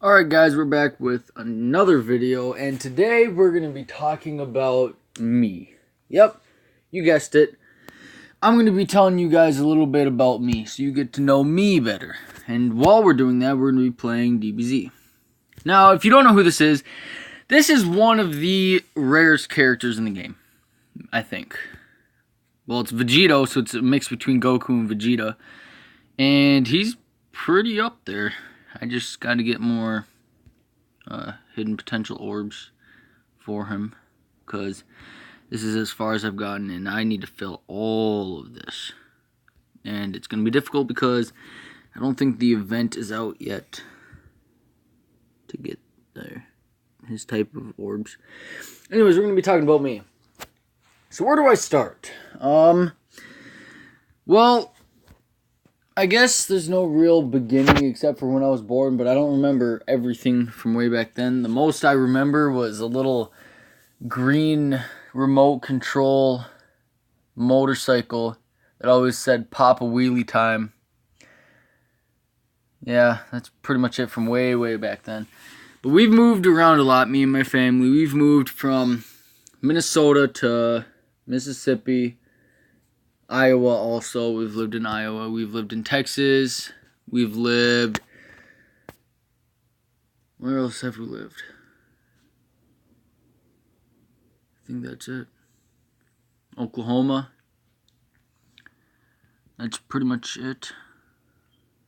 Alright guys, we're back with another video, and today we're going to be talking about me. Yep, you guessed it. I'm going to be telling you guys a little bit about me, so you get to know me better. And while we're doing that, we're going to be playing DBZ. Now, if you don't know who this is one of the rarest characters in the game, I think. Well, it's Vegito, so it's a mix between Goku and Vegeta. And he's pretty up there. I just got to get more hidden potential orbs for him, because this is as far as I've gotten, and I need to fill all of this. And it's going to be difficult because I don't think the event is out yet to get there. His type of orbs. Anyways, we're going to be talking about me. So where do I start? Well, I guess there's no real beginning except for when I was born, but I don't remember everything from way back then. The most I remember was a little green remote control motorcycle that always said Papa Wheelie time. Yeah, that's pretty much it from way, way back then. But we've moved around a lot, me and my family. We've moved from Minnesota to Mississippi, Iowa also. We've lived in Iowa. We've lived in Texas. We've lived... Where else have we lived? I think that's it. Oklahoma. That's pretty much it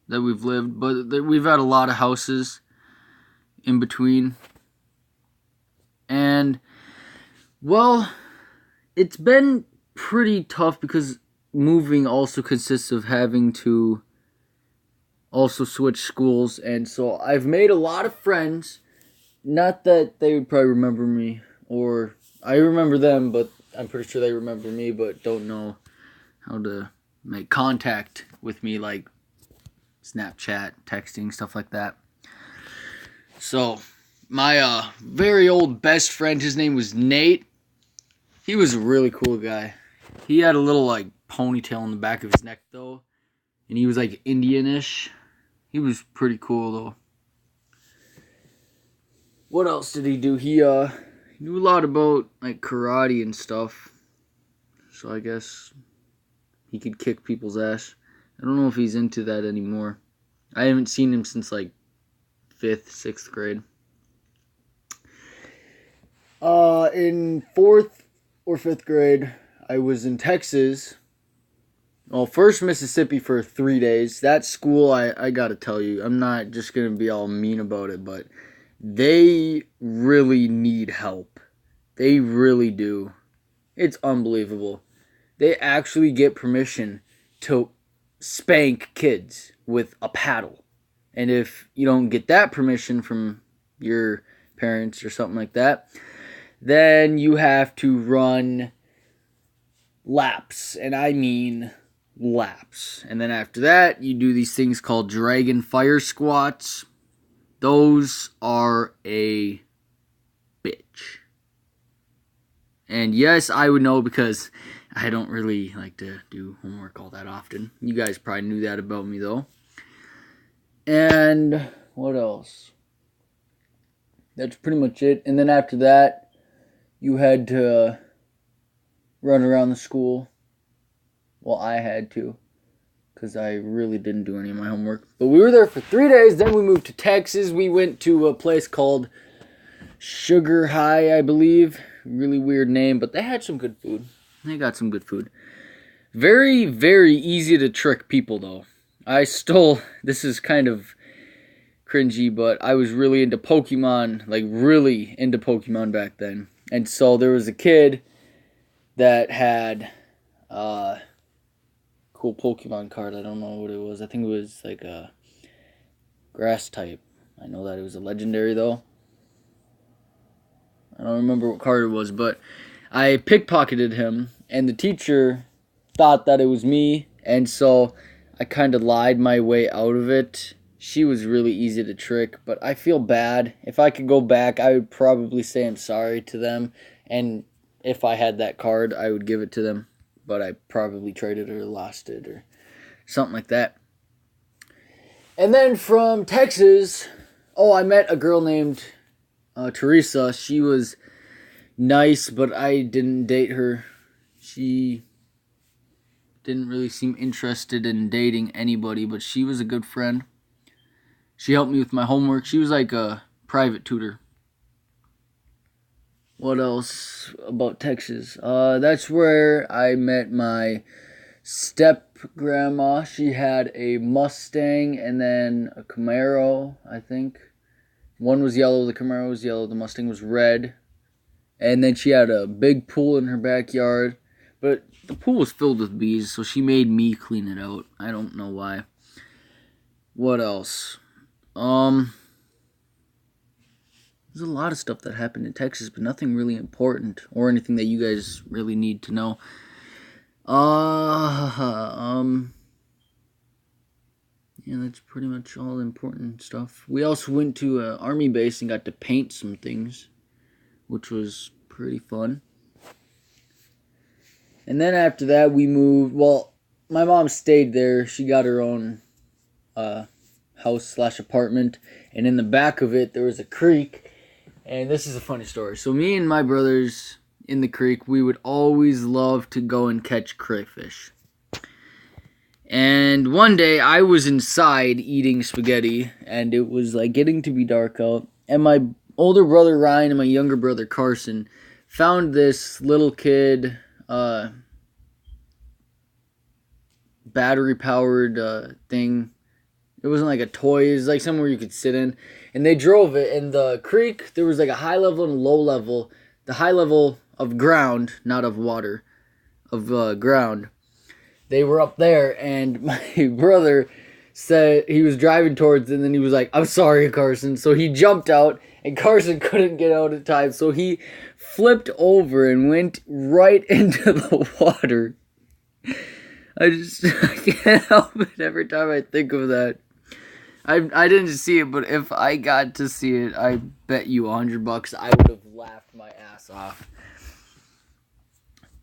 that we've lived. But we've had a lot of houses in between. And, well, it's been pretty tough because moving also consists of having to also switch schools, and so I've made a lot of friends. Not that they would probably remember me, or I remember them, but I'm pretty sure they remember me, but don't know how to make contact with me, like Snapchat, texting, stuff like that. So, my very old best friend, his name was Nate. He was a really cool guy. He had a little, like, ponytail in the back of his neck, though. And he was, like, Indian-ish. He was pretty cool, though. What else did he do? He knew a lot about, like, karate and stuff. So I guess he could kick people's ass. I don't know if he's into that anymore. I haven't seen him since, like, 5th, 6th grade. In 4th or 5th grade, I was in Texas. Well, first Mississippi for 3 days. That school, I gotta tell you, I'm not just gonna be all mean about it, but they really need help. They really do. It's unbelievable. They actually get permission to spank kids with a paddle. And if you don't get that permission from your parents or something like that, then you have to run laps. And I mean laps. And then after that, you do these things called dragon fire squats. Those are a bitch. And yes, I would know because I don't really like to do homework all that often. You guys probably knew that about me, though. And what else? That's pretty much it. And then after that, you had to run around the school. Well, I had to, because I really didn't do any of my homework. But we were there for 3 days. Then we moved to Texas. We went to a place called Sugar High, I believe. Really weird name, but they had some good food. They got some good food. Very, very easy to trick people, though. This is kind of cringy, but I was really into Pokemon, like really into Pokemon back then. And so there was a kid that had cool Pokemon card. I don't know what it was. I think it was like a grass type. I know that it was a legendary, though. I don't remember what card it was, but I pickpocketed him, and the teacher thought that it was me, and so I kind of lied my way out of it. She was really easy to trick, but I feel bad. If I could go back, I would probably say I'm sorry to them, and if I had that card, I would give it to them. But I probably traded or lost it or something like that. And then from Texas, Oh, I met a girl named Teresa. She was nice, but I didn't date her. She didn't really seem interested in dating anybody, but she was a good friend. She helped me with my homework. She was like a private tutor. What else about Texas? That's where I met my step grandma. She had a Mustang and then a Camaro, I think. One was yellow, the Camaro was yellow, the Mustang was red. And then she had a big pool in her backyard. But the pool was filled with bees, so she made me clean it out. I don't know why. What else? There's a lot of stuff that happened in Texas, but nothing really important or anything that you guys really need to know. Yeah, that's pretty much all the important stuff. We also went to an army base and got to paint some things, which was pretty fun. And then after that, we moved. Well, my mom stayed there. She got her own house/apartment, and in the back of it, there was a creek. And this is a funny story. So me and my brothers in the creek, we would always love to go and catch crayfish. And one day I was inside eating spaghetti, and it was like getting to be dark out. And my older brother Ryan and my younger brother Carson found this little kid battery powered thing. It wasn't like a toy. It was like somewhere you could sit in. And they drove it. In the creek, there was like a high level and a low level. The high level of ground, not of water, of ground. They were up there, and my brother said he was driving towards it, and then he was like, "I'm sorry, Carson." So he jumped out, and Carson couldn't get out in time. So he flipped over and went right into the water. I can't help it every time I think of that. I didn't see it, but if I got to see it, I bet you $100 I would have laughed my ass off.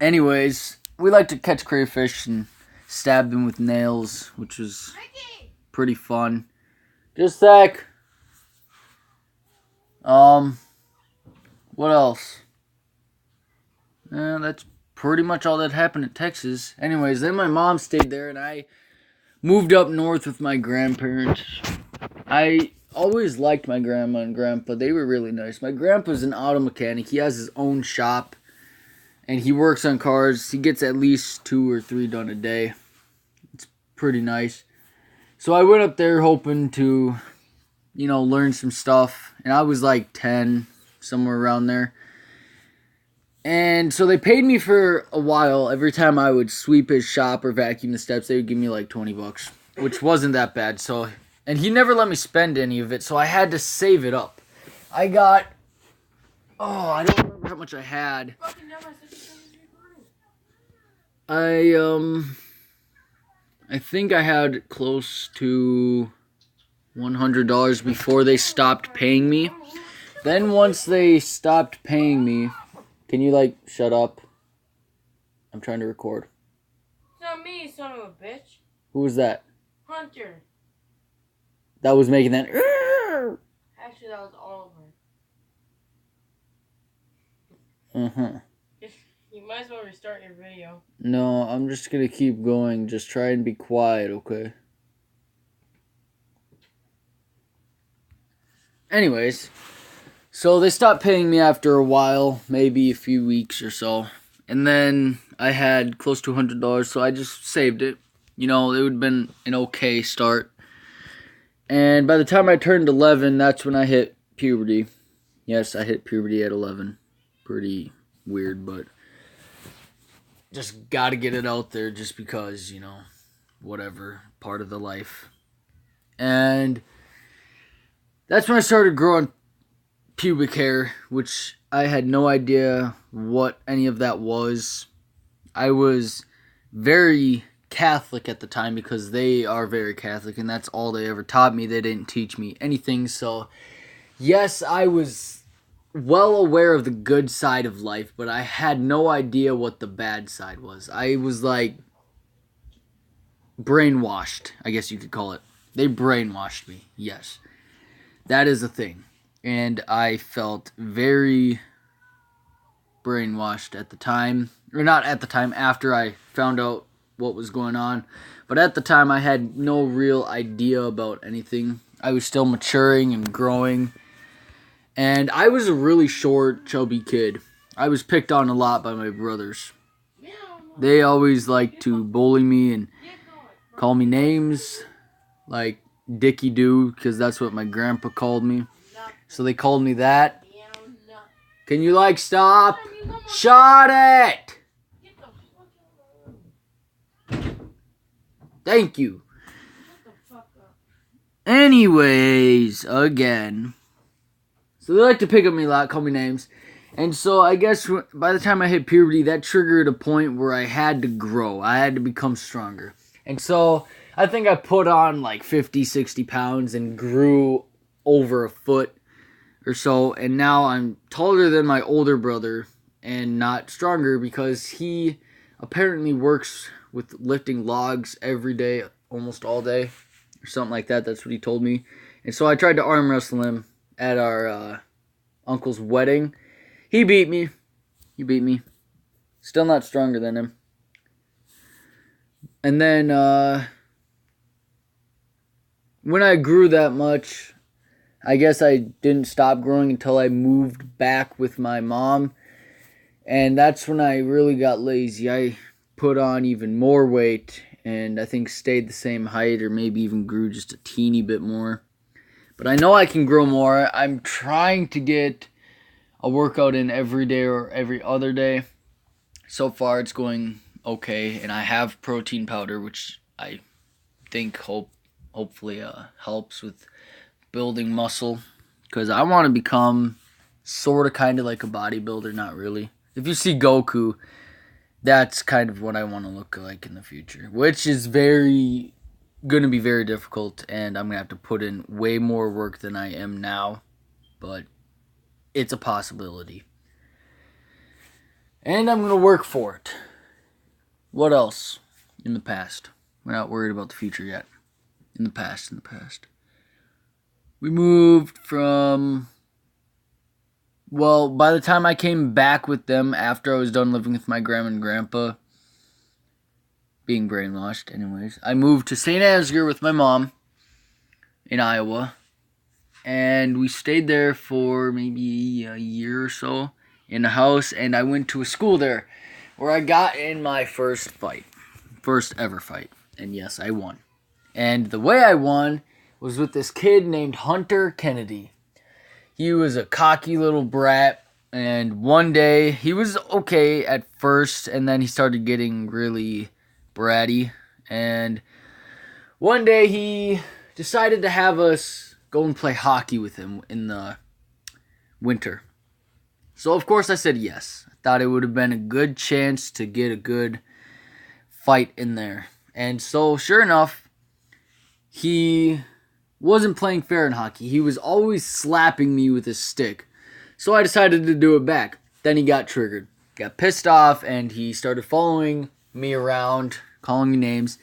Anyways, we like to catch crayfish and stab them with nails, which was pretty fun. Just a sec. What else? That's pretty much all that happened in Texas. Anyways, then my mom stayed there, and I moved up north with my grandparents. I always liked my grandma and grandpa. They were really nice. My grandpa's an auto mechanic. He has his own shop, and he works on cars. He gets at least 2 or 3 done a day. It's pretty nice. So I went up there hoping to, learn some stuff. And I was like 10, somewhere around there. And so they paid me for a while. Every time I would sweep his shop or vacuum the steps, they would give me like $20, which wasn't that bad. And he never let me spend any of it, so I had to save it up. I got, I don't remember how much I had. I think I had close to $100 before they stopped paying me. Then once they stopped paying me, can you shut up? I'm trying to record. It's not me, son of a bitch. Who was that? Hunter. That was making that. Actually, that was Oliver. You might as well restart your video. No, I'm just gonna keep going. Just try and be quiet, okay? Anyways, so they stopped paying me after a while, maybe a few weeks or so. And then I had close to $100, so I just saved it. It would have been an okay start. And by the time I turned 11, that's when I hit puberty. Yes, I hit puberty at 11. Pretty weird, but just gotta get it out there just because, whatever, part of the life. And that's when I started growing pubic hair, which I had no idea what any of that was. I was very Catholic at the time because they are very Catholic, and that's all they ever taught me. They didn't teach me anything. So yes, I was well aware of the good side of life, but I had no idea what the bad side was. I was brainwashed, I guess you could call it. They brainwashed me, yes. that is a thing. And I felt very brainwashed at the time. Or not at the time, after I found out what was going on. But at the time, I had no real idea about anything. I was still maturing and growing. And I was a really short, chubby kid. I was picked on a lot by my brothers. They always liked to bully me and call me names like Dicky Doo, because that's what my grandpa called me. So they called me that. Can you stop? Shut it! Thank you. Anyways, again. So they like to pick up me a lot, call me names. And so I guess by the time I hit puberty, that triggered a point where I had to grow. I had to become stronger. And so I think I put on like 50, 60 pounds and grew over a foot or so. And now I'm taller than my older brother and not stronger because he apparently works with lifting logs every day, almost all day, or something like that. That's what he told me. And so I tried to arm wrestle him at our uncle's wedding. He beat me. Still not stronger than him. And then when I grew that much, I guess I didn't stop growing until I moved back with my mom. And that's when I really got lazy. I put on even more weight and I think stayed the same height or maybe even grew just a teeny bit more. But I know I can grow more. I'm trying to get a workout in every day or every other day. So far it's going okay, and I have protein powder, which I think hopefully helps with building muscle, because I want to become sort of kind of like a bodybuilder. Not really. If you see Goku, that's kind of what I want to look like in the future, which is going to be very difficult, and I'm going to have to put in way more work than I am now, but it's a possibility. And I'm going to work for it. What else? In the past. We're not worried about the future yet. In the past. We moved from... Well, by the time I came back with them after I was done living with my grandma and grandpa, being brainwashed anyways, I moved to St. Ansgar with my mom in Iowa. And we stayed there for maybe a year or so in a house. And I went to a school there where I got in my first ever fight. And yes, I won. And the way I won was with this kid named Hunter Kennedy. He was a cocky little brat. And one day, he was okay at first. And then he started getting really bratty. And one day he decided to have us go and play hockey with him in the winter. So, of course, I said yes. I thought it would have been a good chance to get a good fight in there. And so, sure enough, he wasn't playing fair in hockey. He was always slapping me with his stick. So I decided to do it back. Then he got triggered. Got pissed off, and he started following me around, calling me names.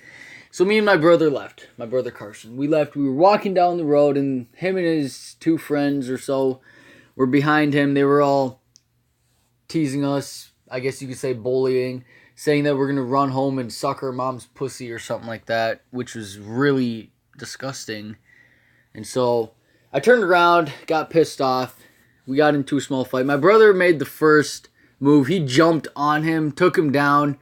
So me and my brother left. My brother Carson. We left. We were walking down the road, and him and his two friends or so were behind him. They were all teasing us, I guess you could say bullying, saying that we're going to run home and suck our mom's pussy or something like that, which was really disgusting. And so I turned around, got pissed off. We got into a small fight. My brother made the first move. He jumped on him, took him down.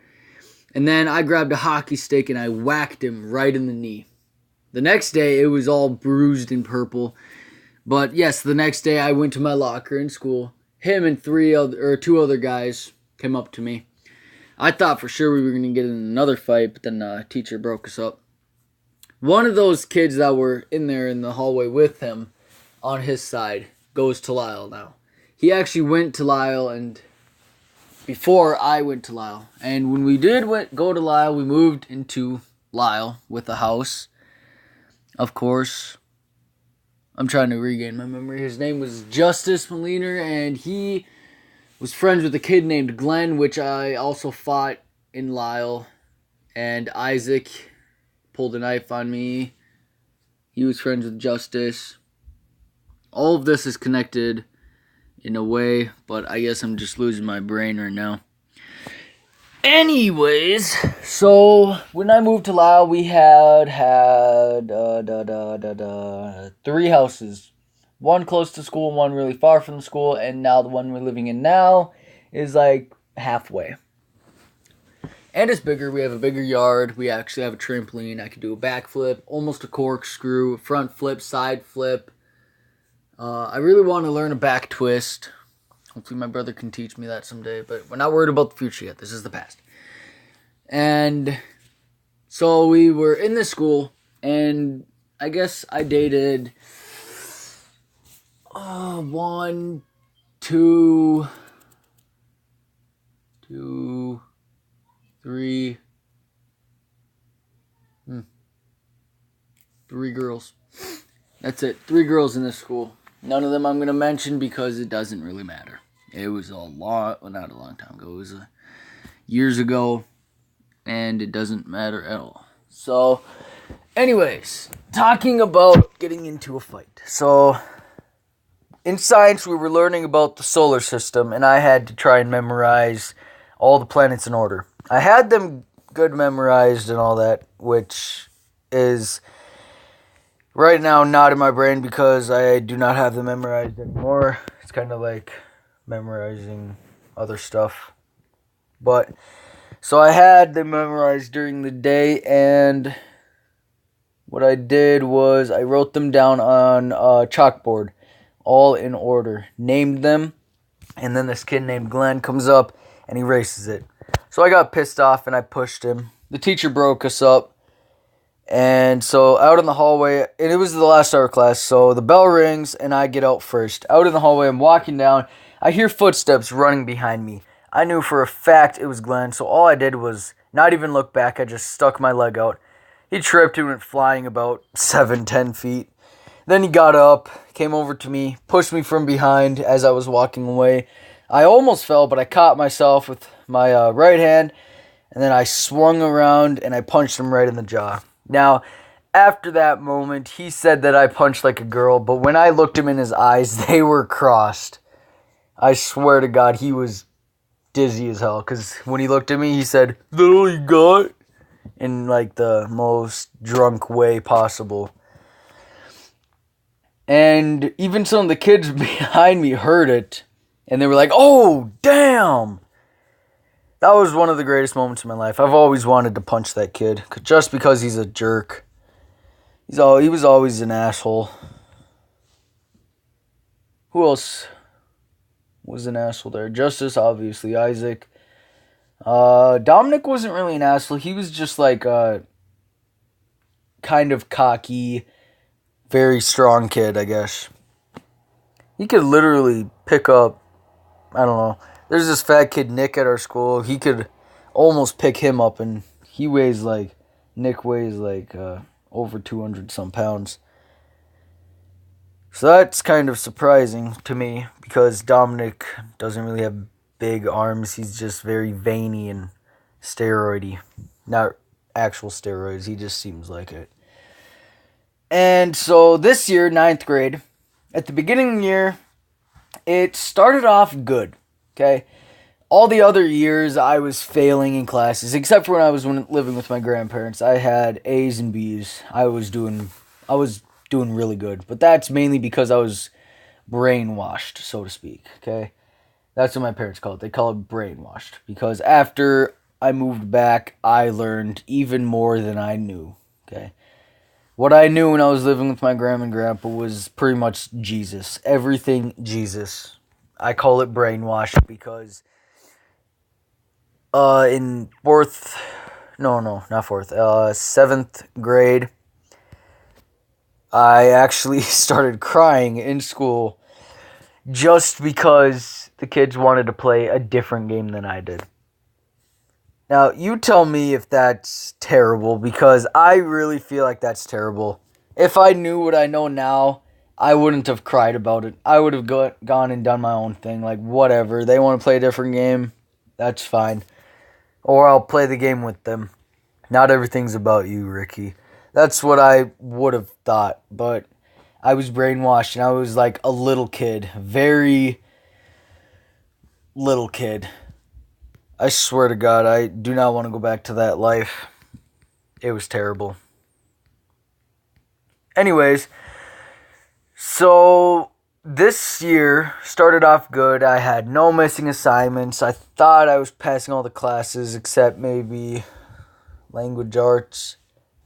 And then I grabbed a hockey stick and I whacked him right in the knee. The next day, it was all bruised and purple. But yes, the next day I went to my locker in school. Him and two other guys came up to me. I thought for sure we were going to get in another fight, but then the teacher broke us up. One of those kids that were in there in the hallway with him on his side goes to Lyle now. He actually went to Lyle and... before I went to Lyle. And when we did go to Lyle, we moved into Lyle with a house. Of course, I'm trying to regain my memory. His name was Justice Moliner, and he was friends with a kid named Glenn, which I also fought in Lyle. And Isaac pulled a knife on me. He was friends with Justice. all of this is connected in a way, but I guess I'm just losing my brain right now. Anyways, so when I moved to Laos, we had 3 houses. One close to school, one really far from the school, and now the one we're living in now is like halfway. And it's bigger. We have a bigger yard. We actually have a trampoline. I can do a backflip, almost a corkscrew, front flip, side flip. I really want to learn a back twist. Hopefully my brother can teach me that someday, but we're not worried about the future yet. This is the past. And so we were in this school, and I guess I dated 1, 2, 3, 3 girls. That's it. 3 girls in this school. None of them I'm going to mention because it doesn't really matter. It was not a long time ago. It was years ago, and it doesn't matter at all. So, anyways, talking about getting into a fight. So, in science, we were learning about the solar system, and I had to try and memorize all the planets in order. I had them good memorized and all that, which is right now not in my brain because I do not have them memorized anymore. It's kind of like memorizing other stuff. But, so I had them memorized during the day, and what I did was I wrote them down on a chalkboard, all in order, named them, and then this kid named Glenn comes up and he erases it. So I got pissed off and I pushed him. The teacher broke us up. And so out in the hallway, and it was the last hour of class, so the bell rings and I get out first. Out in the hallway, I'm walking down. I hear footsteps running behind me. I knew for a fact it was Glenn, so all I did was not even look back. I just stuck my leg out. He tripped and went flying about 7-10 feet. Then he got up, came over to me, pushed me from behind as I was walking away. I almost fell, but I caught myself with my right hand, and then I swung around and I punched him right in the jaw. Now, after that moment, he said that I punched like a girl, but when I looked him in his eyes, they were crossed. I swear to God, he was dizzy as hell, because when he looked at me, he said, "Is that all you got?" In like the most drunk way possible. And even some of the kids behind me heard it, and they were like, "Oh, damn!" That was one of the greatest moments of my life. I've always wanted to punch that kid, just because he's a jerk. He was always an asshole. Who else was an asshole there? Justice, obviously. Isaac. Dominic wasn't really an asshole. He was just like a kind of cocky, very strong kid, I guess. He could literally pick up, I don't know. There's this fat kid, Nick, at our school. He could almost pick him up, and Nick weighs like over 200 some pounds. So that's kind of surprising to me, because Dominic doesn't really have big arms. He's just very veiny and steroidy. Not actual steroids, he just seems like it. And so this year, 9th grade, at the beginning of the year, it started off good. Okay, all the other years I was failing in classes, except for when I was living with my grandparents. I had A's and B's. I was doing really good, but that's mainly because I was brainwashed, so to speak. Okay, that's what my parents call it. They call it brainwashed, because after I moved back, I learned even more than I knew. Okay, what I knew when I was living with my grandma and grandpa was pretty much Jesus. Everything Jesus. I call it brainwash because in 7th grade, I actually started crying in school just because the kids wanted to play a different game than I did. Now, you tell me if that's terrible, because I really feel like that's terrible. If I knew what I know now, I wouldn't have cried about it. I would have gone and done my own thing. Like, whatever. They want to play a different game. That's fine. Or I'll play the game with them. Not everything's about you, Ricky. That's what I would have thought. But I was brainwashed, and I was like a little kid. Very little kid. I swear to God, I do not want to go back to that life. It was terrible. Anyways, so this year started off good. I had no missing assignments. I thought I was passing all the classes except maybe language arts.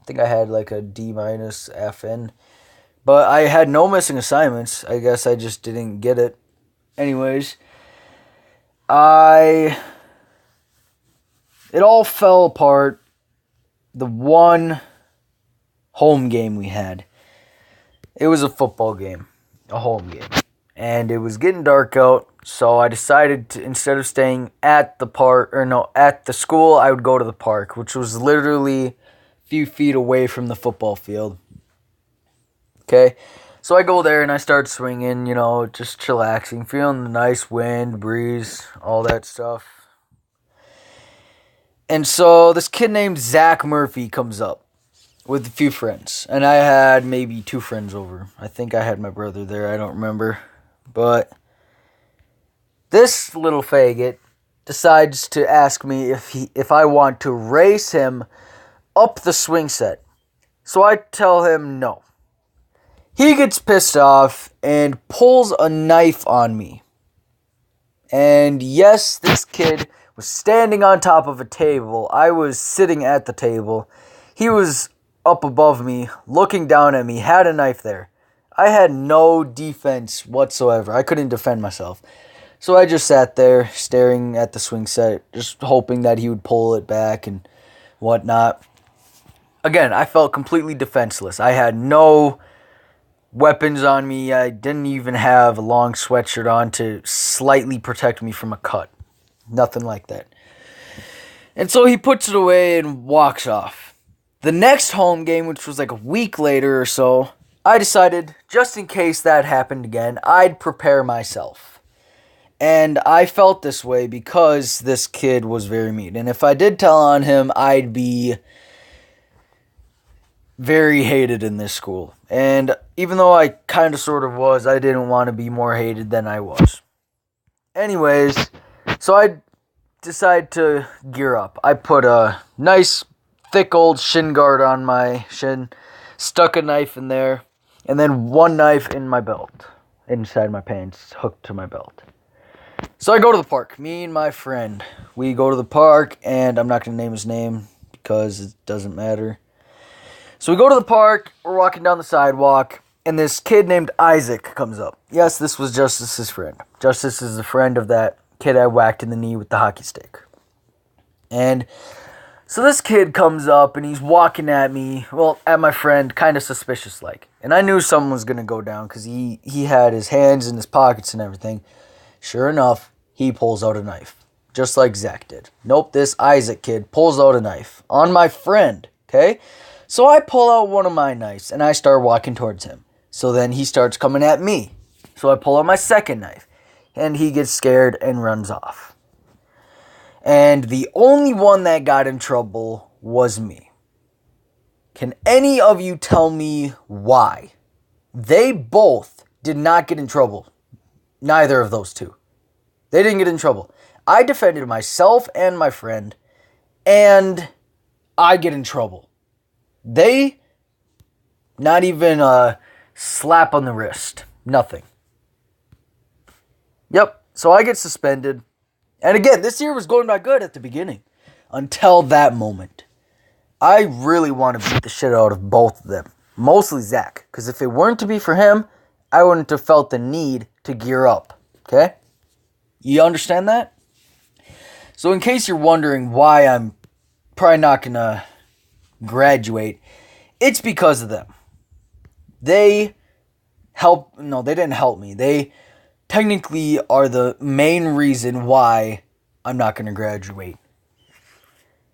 I think I had like a D minus FN. But I had no missing assignments. I guess I just didn't get it. Anyways, it all fell apart the one home game we had. It was a football game, a home game. And it was getting dark out, so I decided to, instead of staying at the school, I would go to the park, which was literally a few feet away from the football field. Okay, so I go there and I start swinging, just chillaxing, feeling the nice wind, breeze, all that stuff. And so this kid named Zach Murphy comes up with a few friends. And I had maybe 2 friends over. I think I had my brother there. I don't remember. But this little faggot decides to ask me if I want to race him up the swing set. So I tell him no. He gets pissed off and pulls a knife on me. And yes, this kid was standing on top of a table. I was sitting at the table. He was up above me, looking down at me, had a knife there. I had no defense whatsoever. I couldn't defend myself. So I just sat there staring at the swing set, just hoping that he would pull it back and whatnot. Again, I felt completely defenseless. I had no weapons on me. I didn't even have a long sweatshirt on to slightly protect me from a cut. Nothing like that. And so he puts it away and walks off. The next home game, which was like a week later or so, I decided, just in case that happened again, I'd prepare myself. And I felt this way because this kid was very mean. And if I did tell on him, I'd be very hated in this school. And even though I kind of sort of was, I didn't want to be more hated than I was. Anyways, so I decided to gear up. I put a nice thick old shin guard on my shin, stuck a knife in there, and then one knife in my belt, inside my pants, hooked to my belt. So I go to the park. Me and my friend, we go to the park, and I'm not going to name his name because it doesn't matter. So we go to the park, we're walking down the sidewalk, and this kid named Isaac comes up. Yes, this was Justice's friend. Justice is the friend of that kid I whacked in the knee with the hockey stick. And so this kid comes up and he's walking at me, at my friend, kind of suspicious like. And I knew someone was going to go down because he had his hands in his pockets and everything. Sure enough, he pulls out a knife, just like Zach did. Nope, this Isaac kid pulls out a knife on my friend, okay? So I pull out one of my knives and I start walking towards him. So then he starts coming at me. So I pull out my second knife and he gets scared and runs off. And the only one that got in trouble was me. Can any of you tell me why? They both did not get in trouble. Neither of those two. They didn't get in trouble. I defended myself and my friend, and I get in trouble. They, not even a slap on the wrist. Nothing. Yep, so I get suspended. And again, this year was going by good at the beginning. Until that moment. I really want to beat the shit out of both of them. Mostly Zach. Because if it weren't to be for him, I wouldn't have felt the need to gear up. Okay? You understand that? So in case you're wondering why I'm probably not going to graduate, it's because of them. They didn't help me. They technically are the main reason why I'm not going to graduate.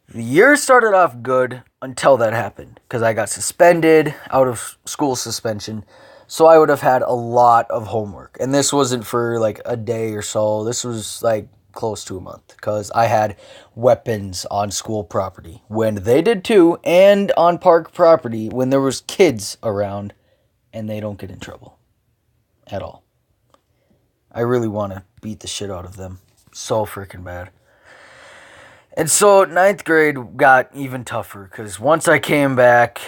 The year started off good until that happened, because I got suspended, out of school suspension, so I would have had a lot of homework. And this wasn't for like a day or so, this was like close to a month, because I had weapons on school property when they did too, and on park property when there was kids around and they don't get in trouble at all. I really want to beat the shit out of them so freaking bad. And so ninth grade got even tougher because once I came back,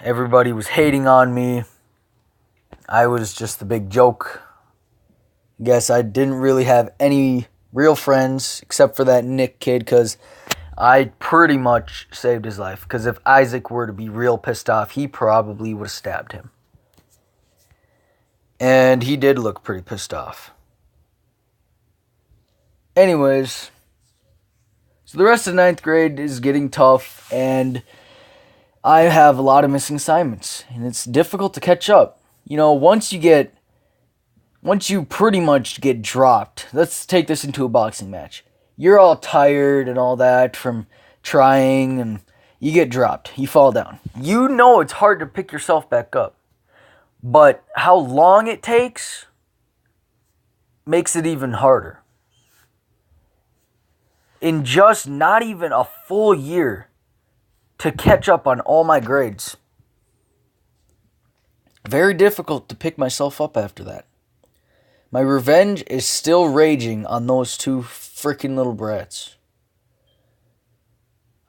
everybody was hating on me. I was just the big joke. Guess I didn't really have any real friends except for that Nick kid because I pretty much saved his life. Because if Isaac were to be real pissed off, he probably would have stabbed him. And he did look pretty pissed off. Anyways, so the rest of ninth grade is getting tough, and I have a lot of missing assignments, and it's difficult to catch up. You know, once you pretty much get dropped, let's take this into a boxing match. You're all tired and all that from trying, and you get dropped. You fall down. You know it's hard to pick yourself back up. But how long it takes makes it even harder. In just not even a full year to catch up on all my grades. Very difficult to pick myself up after that. My revenge is still raging on those two freaking little brats.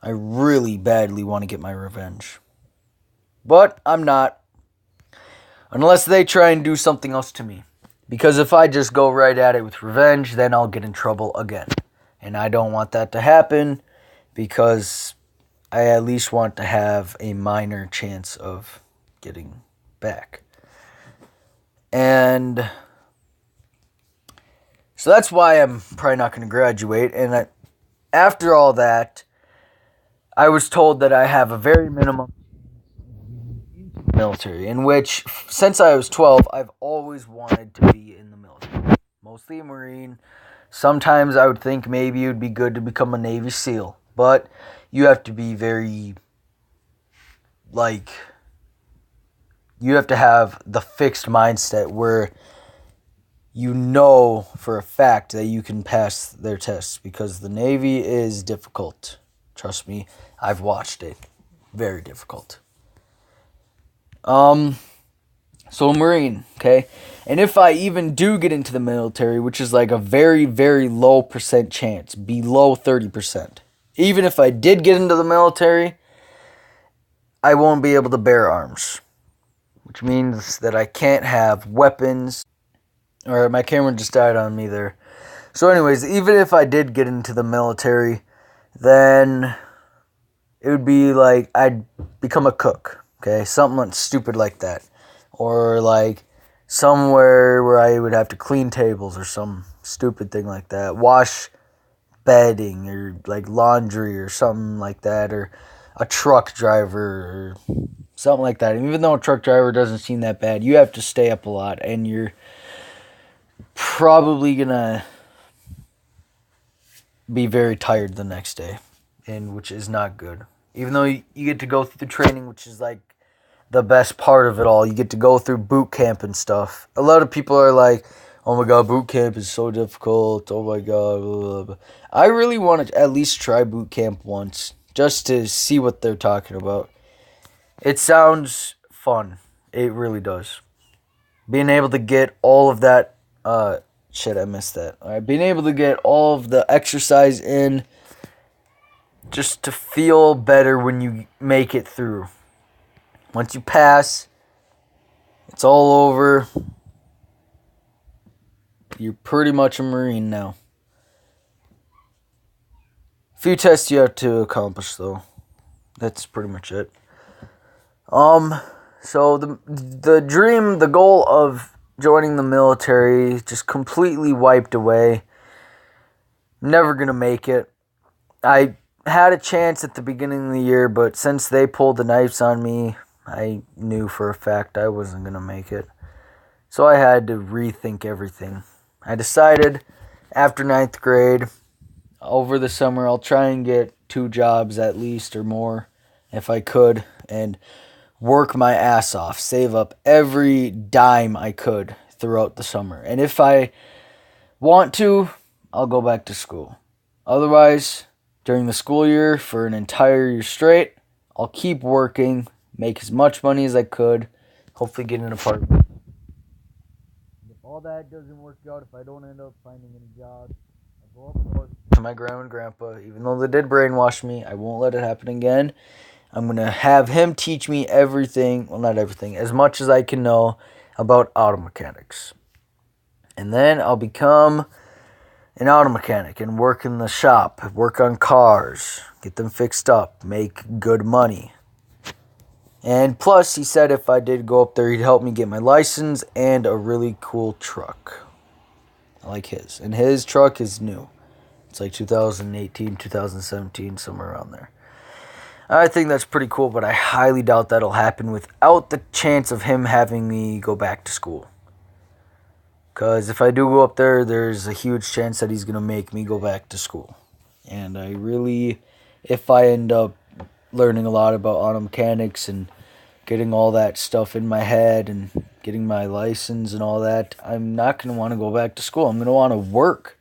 I really badly want to get my revenge. But I'm not. Unless they try and do something else to me. Because if I just go right at it with revenge, then I'll get in trouble again. And I don't want that to happen because I at least want to have a minor chance of getting back. And so that's why I'm probably not going to graduate. And after all that, I was told that I have a very minimum military, in which, since I was 12, I've always wanted to be in the military. Mostly a Marine. Sometimes I would think maybe it would be good to become a Navy SEAL. But you have to be very, you have to have the fixed mindset where you know for a fact that you can pass their tests. Because the Navy is difficult. Trust me, I've watched it. Very difficult. So a Marine, okay? And if I even do get into the military, which is like a very, very low percent chance, below 30%. Even if I did get into the military, I won't be able to bear arms. Which means that I can't have weapons. Alright, my camera just died on me there. So anyways, even if I did get into the military, then it would be like I'd become a cook. Okay, something stupid like that. Or like somewhere where I would have to clean tables or some stupid thing like that. Wash bedding or like laundry or something like that. Or a truck driver or something like that. And even though a truck driver doesn't seem that bad, you have to stay up a lot. And you're probably going to be very tired the next day. And which is not good. Even though you get to go through the training, which is like the best part of it all. You get to go through boot camp and stuff. A lot of people are like, oh my god, boot camp is so difficult. Oh my god. Blah, blah, blah. I really want to at least try boot camp once. Just to see what they're talking about. It sounds fun. It really does. Being able to get all of that. Shit, I missed that. Alright, being able to get all of the exercise in. Just to feel better when you make it through. Once you pass, it's all over. You're pretty much a Marine now. A few tests you have to accomplish, though. That's pretty much it. So the dream, the goal of joining the military just completely wiped away. Never gonna make it. I had a chance at the beginning of the year, but since they pulled the knives on me, I knew for a fact I wasn't going to make it. So I had to rethink everything. I decided after 9th grade, over the summer, I'll try and get 2 jobs at least or more if I could, and work my ass off, save up every dime I could throughout the summer. And if I want to, I'll go back to school. Otherwise, during the school year, for an entire year straight, I'll keep working, make as much money as I could. hopefully get an apartment. If all that doesn't work out, if I don't end up finding any jobs, I'll go up north to my grandma and grandpa. Even though they did brainwash me, I won't let it happen again. I'm going to have him teach me everything, well, not everything, as much as I can know about auto mechanics. And then I'll become an auto mechanic and work in the shop, work on cars, get them fixed up, make good money. And plus, he said if I did go up there, he'd help me get my license and a really cool truck. I like his. And his truck is new. It's like 2018, 2017, somewhere around there. I think that's pretty cool, but I highly doubt that'll happen without the chance of him having me go back to school. Because if I do go up there, there's a huge chance that he's going to make me go back to school. And I really, if I end up learning a lot about auto mechanics and getting all that stuff in my head and getting my license and all that, I'm not going to want to go back to school. I'm going to want to work,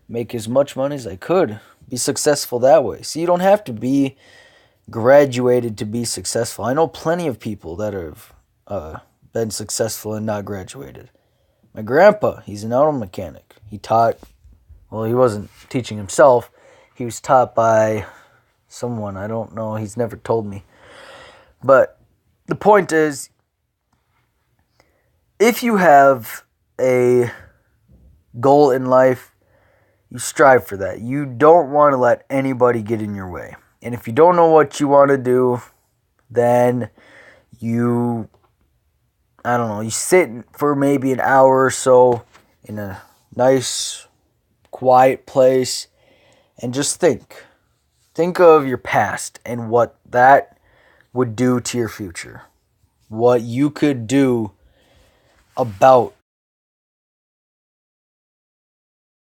make as much money as I could, be successful that way. So you don't have to be graduated to be successful. I know plenty of people that have been successful and not graduated. My grandpa, he's an auto mechanic. He taught, well, he wasn't teaching himself. He was taught by someone. I don't know. He's never told me. But the point is, if you have a goal in life, you strive for that. You don't want to let anybody get in your way. And if you don't know what you want to do, then you sit for maybe an hour or so in a nice, quiet place and just think. Think of your past and what that would do to your future. What you could do about